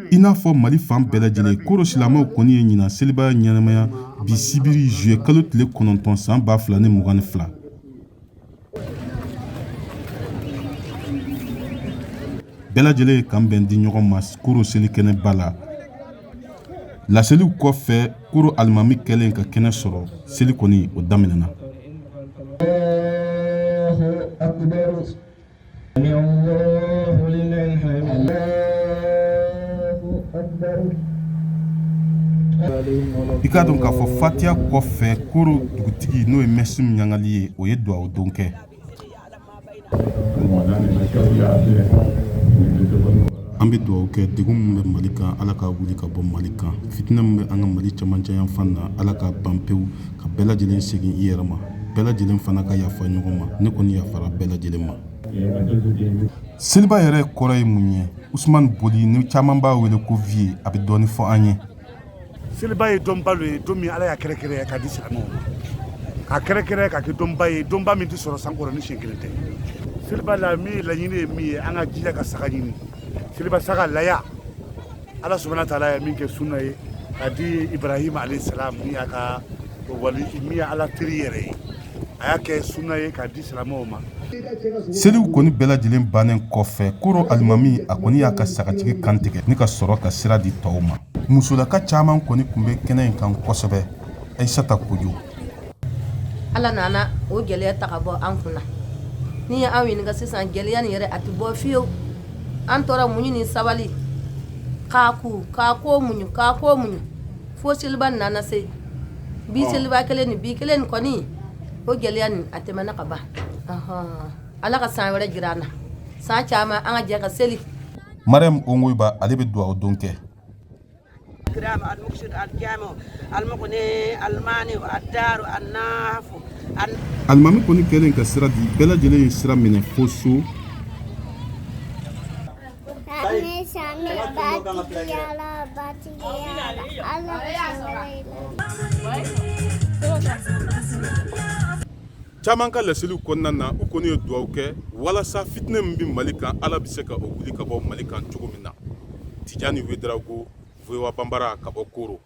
I n'a fɔ Mali fan bɛɛ lajɛlen koro silamɛw kɔni ye ɲina seliba ɲɛnamaya bi sibiri juillet kalo tile 9 san 2022. Bɛɛ lajɛlen ye kan bɛn di ɲɔgɔn ma koro seli kɛnɛ ba la. Laseliw kɔfɛ koro alimami kɛlen ka kɛnɛ sɔrɔ seli kɔni o daminɛna. I k'a dɔn k'a fɔ fatiya kɔfɛ koro dugutigi n'o ye Mɛsi Miɲangali ye o ye duwawu don kɛ. An bɛ duwawu kɛ degun min bɛ Mali kan Ala ka wuli ka bɔ Mali kan, fitinɛ min bɛ an ka Mali cɛmancɛ yan fan na Ala ka ban pewu, ka bɛɛ lajɛlen segin i yɛrɛ ma, bɛɛ lajɛlen fana ka yafa ɲɔgɔn ma. Ne kɔni yafara bɛɛ lajɛlen ma. Seliba yɛrɛ kɔrɔ ye mun ye? Usmane Boli ni caman b'a wele ko vie a bɛ dɔɔni fɔ an ye. Seliba ye dɔnba ye don min Ala y'a kɛrɛkɛrɛ ka di silamɛw ma, a kɛrɛkɛrɛ ka kɛ dɔnba ye, dɔnba min tɛ sɔrɔ sankɔrɔ ni siɲɛ kelen tɛ. Seliba la min laɲini ye min ye, an ka jija ka saga ɲini. Seliba saga laya Ala subhanahu wa ta'ala ye min kɛ sunna ye ka di Ibrahima alayhi salam min y'a ka wali min ya Ala teri yɛrɛ ye, a y'a kɛ sunna ye ka di silamɛw ma. Seliw kɔni bɛɛ lajɛlen bannen kɔfɛ koro alimami a kɔni y'a ka sagatigi kan tigɛ ni ka sɔrɔ ka sira di tɔw ma. Musolaka caman kɔni tun bɛ kɛnɛ in kan kosɛbɛ. Aïssata Kojo. Ala nana o gɛlɛya ta ka bɔ an kunna. Ni ye an ɲininka sisan gɛlɛya nin yɛrɛ a tɛ bɔ fiyewu. An tora muɲu ni sabali k'a ko muɲu fo seliba nana se bi seliba kelen ni bi kelen ni kɔni o gɛlɛya nin a tɛmɛna ka ban. Ala ka san wɛrɛ jira an na, san caman an ka jɛ ka seli. Mariam Ongoiba ale bɛ duwawu don kɛ. Alimami kɔni kɛlen ka sira di bɛɛ lajɛlen ye sira minɛ fo so. Caman ka laseliw kɔnɔna na u kɔni ye duwawu kɛ walasa fitinɛ min bɛ Mali kan Ala bɛ se ka o wuli ka bɔ Mali kan cogo min na. Tijani Wederawogo, VOA Bambara ka bɔ Koro.